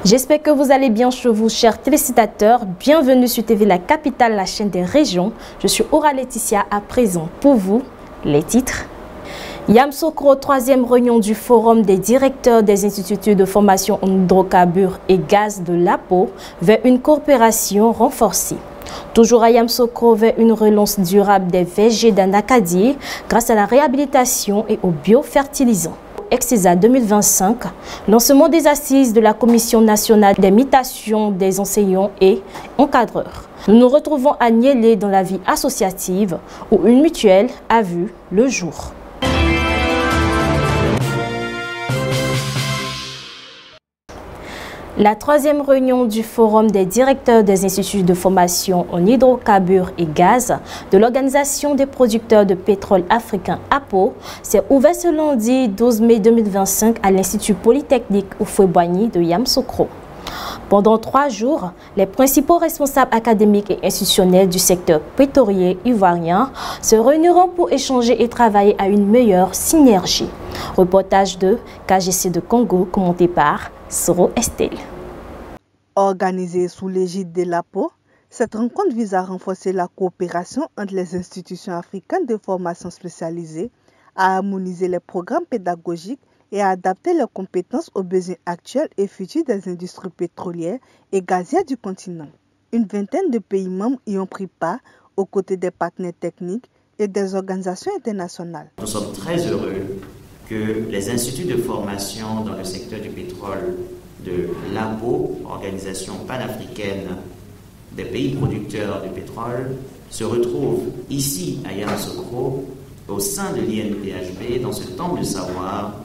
J'espère que vous allez bien chez vous, chers téléspectateurs. Bienvenue sur TV La Capitale, la chaîne des régions. Je suis Aura Laetitia, à présent pour vous, les titres. Yamoussoukro, troisième réunion du Forum des directeurs des instituts de formation en hydrocarbures et gaz de l'APO vers une coopération renforcée. Toujours à Yamoussoukro, vers une relance durable des vergers d'Anakadi grâce à la réhabilitation et aux biofertilisants. Exisa 2025, lancement des assises de la Commission nationale des mutations des enseignants et encadreurs. Nous nous retrouvons à Niélé dans la vie associative où une mutuelle a vu le jour. La troisième réunion du Forum des directeurs des instituts de formation en hydrocarbures et gaz de l'Organisation des producteurs de pétrole africain APO s'est ouverte ce lundi 12 mai 2025 à l'Institut Polytechnique Houphouët-Boigny de Yamoussoukro. Pendant 3 jours, les principaux responsables académiques et institutionnels du secteur pétrolier ivoirien se réuniront pour échanger et travailler à une meilleure synergie. Reportage de KGC de Congo, commenté par Soro Estelle. Organisée sous l'égide de l'APO, cette rencontre vise à renforcer la coopération entre les institutions africaines de formation spécialisée, à harmoniser les programmes pédagogiques et à adapter leurs compétences aux besoins actuels et futurs des industries pétrolières et gazières du continent. Une vingtaine de pays membres y ont pris part aux côtés des partenaires techniques et des organisations internationales. Nous sommes très heureux que les instituts de formation dans le secteur du pétrole de l'APO, Organisation panafricaine des pays producteurs de pétrole, se retrouvent ici à Yamoussoukro, au sein de l'INPHB, dans ce temple de savoir,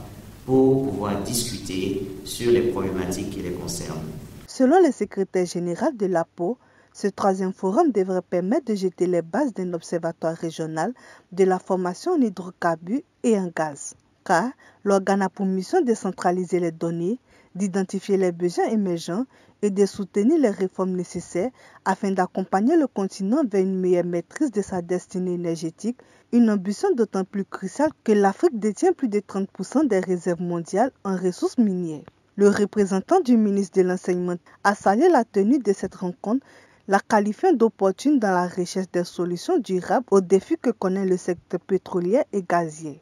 pour pouvoir discuter sur les problématiques qui les concernent. Selon le secrétaire général de l'APO, ce troisième forum devrait permettre de jeter les bases d'un observatoire régional de la formation en hydrocarbures et en gaz. Car l'organe a pour mission de centraliser les données, d'identifier les besoins émergents et de soutenir les réformes nécessaires afin d'accompagner le continent vers une meilleure maîtrise de sa destinée énergétique, une ambition d'autant plus cruciale que l'Afrique détient plus de 30% des réserves mondiales en ressources minières. Le représentant du ministre de l'Enseignement a salué la tenue de cette rencontre, la qualifiant d'opportune dans la recherche des solutions durables aux défis que connaît le secteur pétrolier et gazier.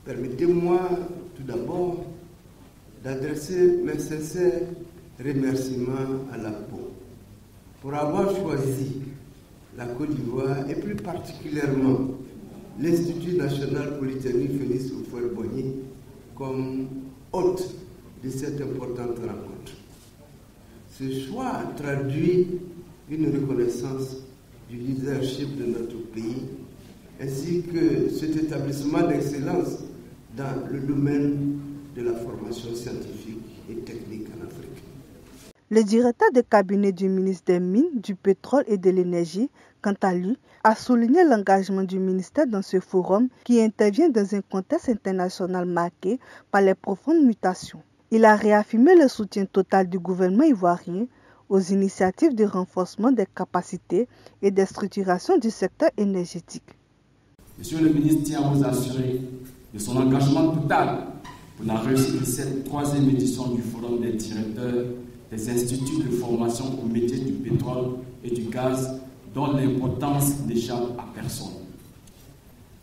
Permettez-moi tout d'abord d'adresser mes sincères remerciements à l'APO pour avoir choisi la Côte d'Ivoire et plus particulièrement l'Institut national polytechnique Félix Houphouët-Boigny comme hôte de cette importante rencontre. Ce choix traduit une reconnaissance du leadership de notre pays ainsi que cet établissement d'excellence dans le domaine de la formation scientifique et technique en Afrique. Le directeur de cabinet du ministre des Mines, du Pétrole et de l'Énergie, quant à lui, a souligné l'engagement du ministère dans ce forum qui intervient dans un contexte international marqué par les profondes mutations. Il a réaffirmé le soutien total du gouvernement ivoirien aux initiatives de renforcement des capacités et des structurations du secteur énergétique. Monsieur le ministre tient à vous assurer de son engagement total pour la réussite de cette troisième édition du Forum des directeurs des instituts de formation au métier du pétrole et du gaz, dont l'importance n'échappe à personne.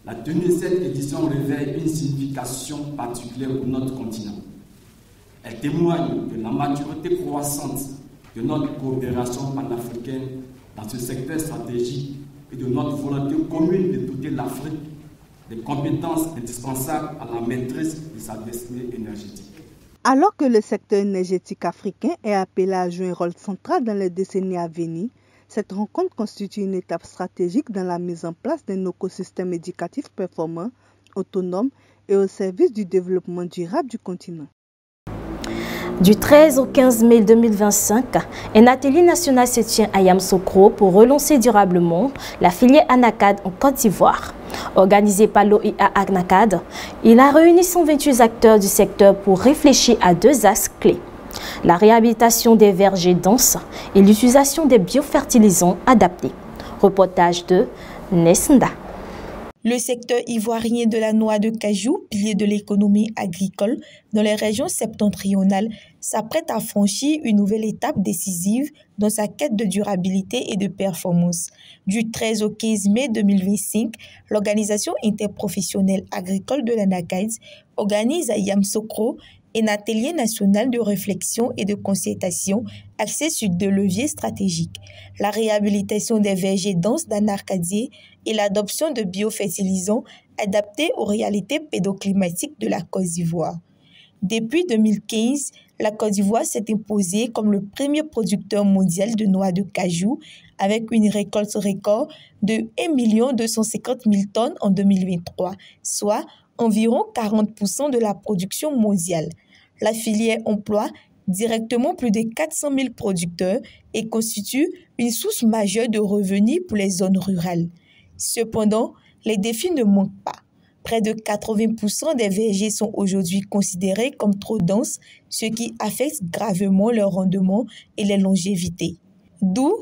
La tenue de cette édition révèle une signification particulière pour notre continent. Elle témoigne de la maturité croissante de notre coopération panafricaine dans ce secteur stratégique et de notre volonté commune de doter l'Afrique des compétences indispensables à la maîtrise de sa destinée énergétique. Alors que le secteur énergétique africain est appelé à jouer un rôle central dans les décennies à venir, cette rencontre constitue une étape stratégique dans la mise en place d'un écosystème éducatif performant, autonome et au service du développement durable du continent. Du 13 au 15 mai 2025, un atelier national se tient à Yamoussoukro pour relancer durablement la filière Anakad en Côte d'Ivoire. Organisé par l'OIA Anakad, il a réuni 128 acteurs du secteur pour réfléchir à 2 axes clés: la réhabilitation des vergers denses et l'utilisation des biofertilisants adaptés. Reportage de Nesnda. Le secteur ivoirien de la noix de cajou, pilier de l'économie agricole dans les régions septentrionales, s'apprête à franchir une nouvelle étape décisive dans sa quête de durabilité et de performance. Du 13 au 15 mai 2025, l'Organisation interprofessionnelle agricole de l'ANACAID organise à Yamoussoukro un atelier national de réflexion et de concertation axé sur 2 leviers stratégiques, la réhabilitation des vergers denses d'Anarcadier et l'adoption de biofertilisants adaptés aux réalités pédoclimatiques de la Côte d'Ivoire. Depuis 2015, la Côte d'Ivoire s'est imposée comme le premier producteur mondial de noix de cajou avec une récolte record de 1 250 000 tonnes en 2023, soit environ 40% de la production mondiale. La filière emploie directement plus de 400 000 producteurs et constitue une source majeure de revenus pour les zones rurales. Cependant, les défis ne manquent pas. Près de 80% des vergers sont aujourd'hui considérés comme trop denses, ce qui affecte gravement leur rendement et leur longévité. D'où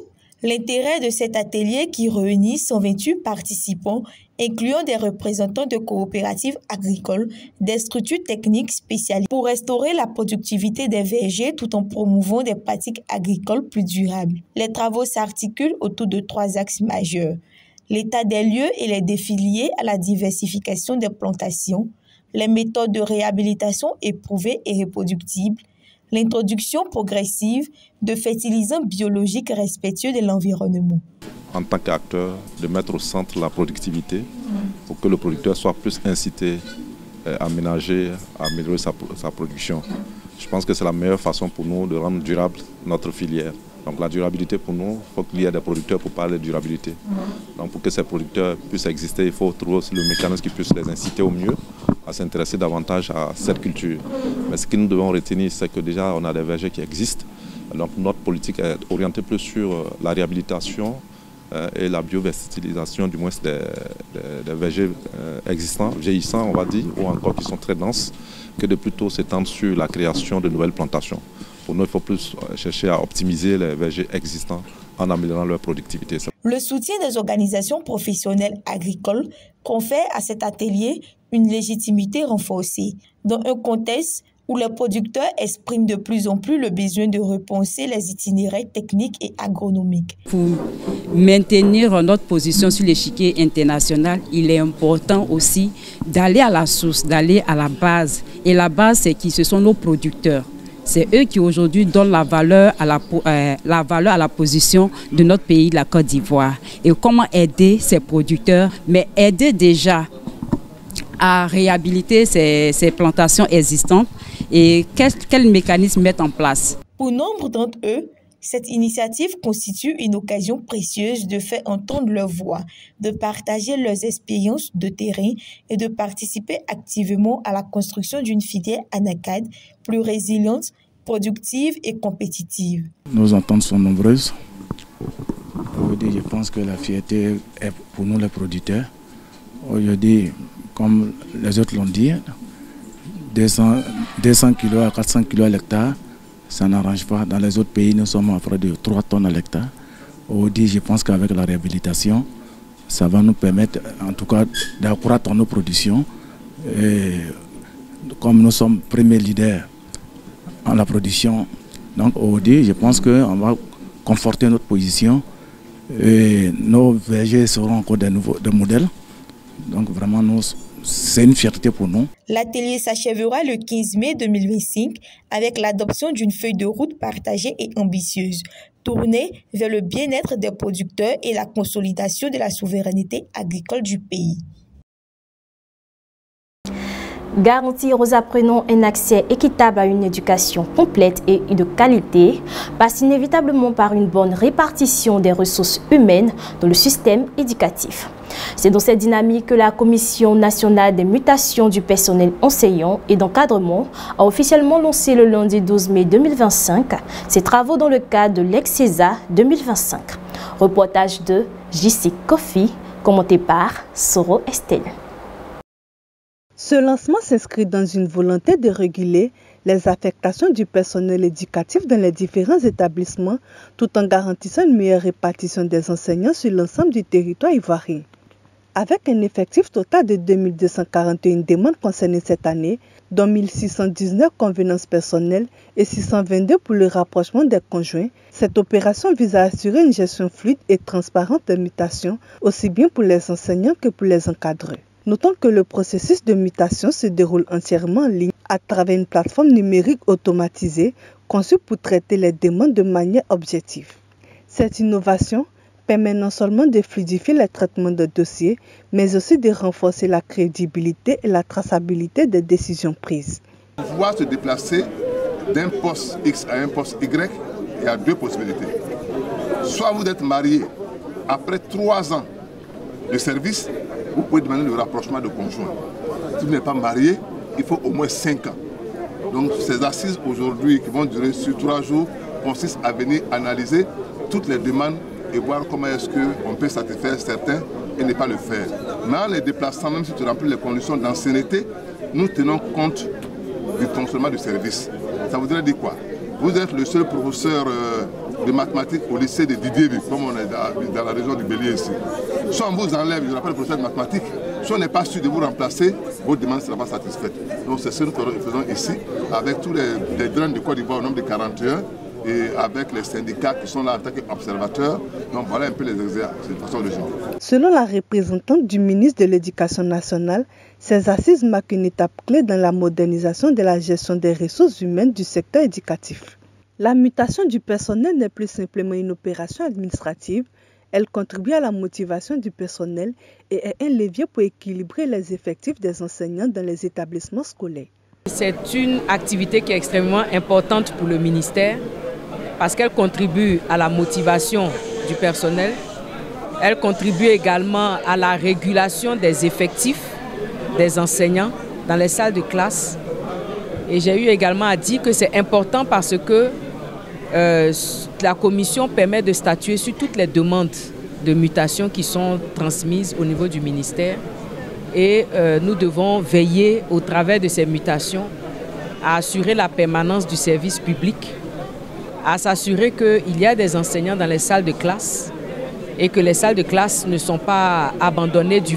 l'intérêt de cet atelier qui réunit 128 participants, incluant des représentants de coopératives agricoles, des structures techniques spécialisées pour restaurer la productivité des vergers tout en promouvant des pratiques agricoles plus durables. Les travaux s'articulent autour de 3 axes majeurs: l'état des lieux et les défis liés à la diversification des plantations, les méthodes de réhabilitation éprouvées et reproductibles, l'introduction progressive de fertilisants biologiques respectueux de l'environnement. En tant qu'acteur, de mettre au centre la productivité pour que le producteur soit plus incité à ménager, à améliorer sa production. Je pense que c'est la meilleure façon pour nous de rendre durable notre filière. Donc la durabilité pour nous, il faut qu'il y ait des producteurs pour parler de durabilité. Donc pour que ces producteurs puissent exister, il faut trouver aussi le mécanisme qui puisse les inciter au mieux à s'intéresser davantage à cette culture. Mais ce que nous devons retenir, c'est que déjà on a des vergers qui existent. Donc notre politique est orientée plus sur la réhabilitation et la biofertilisation du moins des vergers existants, vieillissants on va dire, ou encore qui sont très denses, que de plutôt s'étendre sur la création de nouvelles plantations. Pour nous, il faut plus chercher à optimiser les vergers existants en améliorant leur productivité. Le soutien des organisations professionnelles agricoles confère à cet atelier une légitimité renforcée dans un contexte où les producteurs expriment de plus en plus le besoin de repenser les itinéraires techniques et agronomiques. Pour maintenir notre position sur l'échiquier international, il est important aussi d'aller à la source, d'aller à la base. Et la base, c'est qui? Ce sont nos producteurs. C'est eux qui aujourd'hui donnent la valeur à la position de notre pays, la Côte d'Ivoire. Et comment aider ces producteurs, mais aider déjà à réhabiliter ces plantations existantes et quel mécanisme mettre en place. Pour nombre d'entre eux, cette initiative constitue une occasion précieuse de faire entendre leur voix, de partager leurs expériences de terrain et de participer activement à la construction d'une filière ANACAID plus résiliente, productive et compétitive. Nos ententes sont nombreuses. Aujourd'hui, je pense que la fierté est pour nous les producteurs. Aujourd'hui, comme les autres l'ont dit, 200 kg à 400 kg à l'hectare, ça n'arrange pas. Dans les autres pays, nous sommes à près de 3 tonnes à l'hectare. Aujourd'hui, je pense qu'avec la réhabilitation, ça va nous permettre, en tout cas, d'accroître nos productions. Et comme nous sommes premiers leaders en la production, donc aujourd'hui, je pense qu'on va conforter notre position. Et nos vergers seront encore des modèles. Donc vraiment, c'est une fierté pour nous. L'atelier s'achèvera le 15 mai 2025 avec l'adoption d'une feuille de route partagée et ambitieuse, tournée vers le bien-être des producteurs et la consolidation de la souveraineté agricole du pays. Garantir aux apprenants un accès équitable à une éducation complète et de qualité passe inévitablement par une bonne répartition des ressources humaines dans le système éducatif. C'est dans cette dynamique que la Commission nationale des mutations du personnel enseignant et d'encadrement a officiellement lancé le lundi 12 mai 2025 ses travaux dans le cadre de l'Ex-CESA 2025. Reportage de JC Kofi, commenté par Soro Estelle. Ce lancement s'inscrit dans une volonté de réguler les affectations du personnel éducatif dans les différents établissements tout en garantissant une meilleure répartition des enseignants sur l'ensemble du territoire ivoirien. Avec un effectif total de 2241 demandes concernées cette année, dont 1619 convenances personnelles et 622 pour le rapprochement des conjoints, cette opération vise à assurer une gestion fluide et transparente des mutations, aussi bien pour les enseignants que pour les encadreurs. Notons que le processus de mutation se déroule entièrement en ligne à travers une plateforme numérique automatisée conçue pour traiter les demandes de manière objective. Cette innovation permet non seulement de fluidifier le traitement de dossiers, mais aussi de renforcer la crédibilité et la traçabilité des décisions prises. Pouvoir se déplacer d'un poste X à un poste Y, il y a deux possibilités. Soit vous êtes marié après 3 ans de service, vous pouvez demander le rapprochement de conjoint. Si vous n'êtes pas marié, il faut au moins 5 ans. Donc ces assises aujourd'hui qui vont durer sur 3 jours consistent à venir analyser toutes les demandes et voir comment est-ce qu'on peut satisfaire certains et ne pas le faire. Mais en les déplaçant, même si tu remplis les conditions d'ancienneté, nous tenons compte du fonctionnement du service. Ça voudrait dire quoi? Vous êtes le seul professeur de mathématiques au lycée de Didier, comme on est dans la région du Bélier ici. Soit on vous enlève, je rappelle le professeur de mathématiques, soit on n'est pas sûr de vous remplacer, votre demande ne sera pas satisfaite. Donc c'est ce que nous faisons ici, avec tous les graines de Côte d'Ivoire au nombre de 41, et avec les syndicats qui sont là en tant qu'observateurs. Donc voilà un peu les exercices de façon logique. Selon la représentante du ministre de l'Éducation nationale, ces assises marquent une étape clé dans la modernisation de la gestion des ressources humaines du secteur éducatif. La mutation du personnel n'est plus simplement une opération administrative, elle contribue à la motivation du personnel et est un levier pour équilibrer les effectifs des enseignants dans les établissements scolaires. C'est une activité qui est extrêmement importante pour le ministère parce qu'elle contribue à la motivation du personnel, elle contribue également à la régulation des effectifs des enseignants dans les salles de classe. Et j'ai eu également à dire que c'est important parce que la commission permet de statuer sur toutes les demandes de mutation qui sont transmises au niveau du ministère. Et nous devons veiller au travers de ces mutations à assurer la permanence du service public, à s'assurer qu'il y a des enseignants dans les salles de classe et que les salles de classe ne sont pas abandonnées de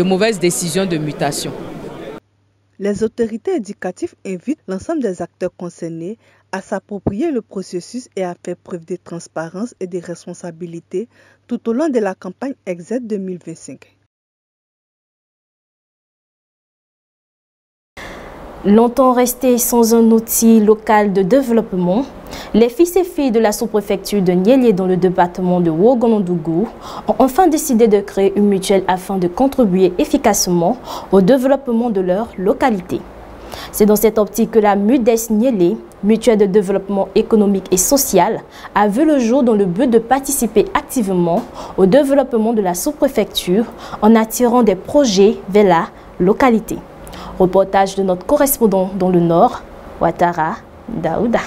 mauvaises décisions de mutation. Les autorités éducatives invitent l'ensemble des acteurs concernés à s'approprier le processus et à faire preuve de transparence et de responsabilité tout au long de la campagne EXED 2025. Longtemps restés sans un outil local de développement, les fils et filles de la sous-préfecture de Niélié dans le département de Ouagadougou ont enfin décidé de créer une mutuelle afin de contribuer efficacement au développement de leur localité. C'est dans cette optique que la MUDES Niélié, mutuelle de développement économique et social, a vu le jour dans le but de participer activement au développement de la sous-préfecture en attirant des projets vers la localité. Reportage de notre correspondant dans le Nord, Ouattara Daouda.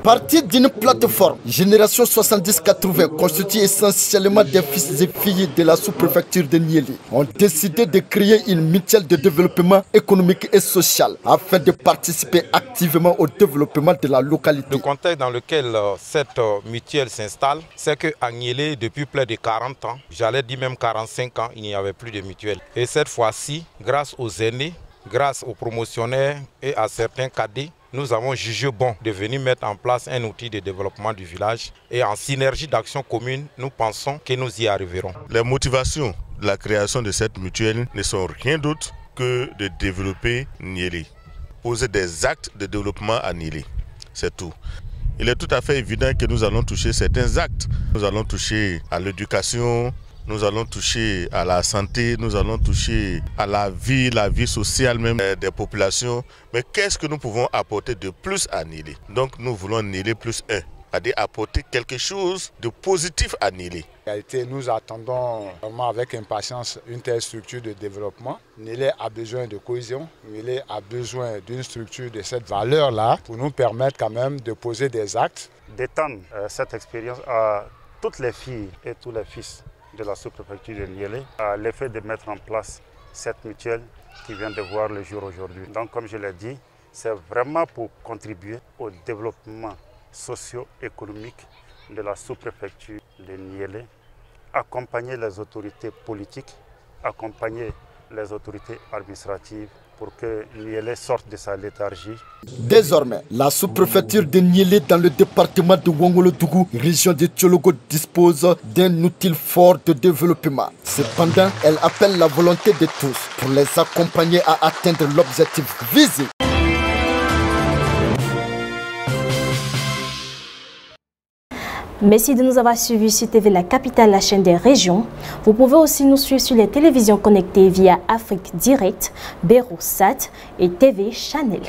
Partie d'une plateforme Génération 70-80 constituée essentiellement des fils et filles de la sous-préfecture de Niélié ont décidé de créer une mutuelle de développement économique et social afin de participer activement au développement de la localité. Le contexte dans lequel cette mutuelle s'installe, c'est qu'à Niélié, depuis plus de 40 ans, j'allais dire même 45 ans, il n'y avait plus de mutuelle. Et cette fois-ci, grâce aux aînés, grâce aux promotionnaires et à certains cadets, nous avons jugé bon de venir mettre en place un outil de développement du village et en synergie d'action commune, nous pensons que nous y arriverons. Les motivations de la création de cette mutuelle ne sont rien d'autre que de développer Niélié, poser des actes de développement à Niélié, c'est tout. Il est tout à fait évident que nous allons toucher certains actes. Nous allons toucher à l'éducation, nous allons toucher à la santé, nous allons toucher à la vie sociale même des populations. Mais qu'est-ce que nous pouvons apporter de plus à Niélié? Donc nous voulons Niélié plus 1, c'est-à-dire apporter quelque chose de positif à Niélié. En réalité, nous attendons vraiment avec impatience une telle structure de développement. Niélié a besoin de cohésion, Niélié a besoin d'une structure de cette valeur-là pour nous permettre quand même de poser des actes. D'étendre cette expérience à toutes les filles et tous les fils de la sous-préfecture de Niélié, à l'effet de mettre en place cette mutuelle qui vient de voir le jour aujourd'hui. Donc comme je l'ai dit, c'est vraiment pour contribuer au développement socio-économique de la sous-préfecture de Niélé, accompagner les autorités politiques, accompagner les autorités administratives pour que Niélé sorte de sa léthargie. Désormais, la sous-préfecture de Niélé dans le département de Wangolodougou, région de Tiologo, dispose d'un outil fort de développement. Cependant, elle appelle la volonté de tous pour les accompagner à atteindre l'objectif visé. Merci de nous avoir suivis sur TV La Capitale, la chaîne des régions. Vous pouvez aussi nous suivre sur les télévisions connectées via Afrique Direct, Berosat et TV Channel.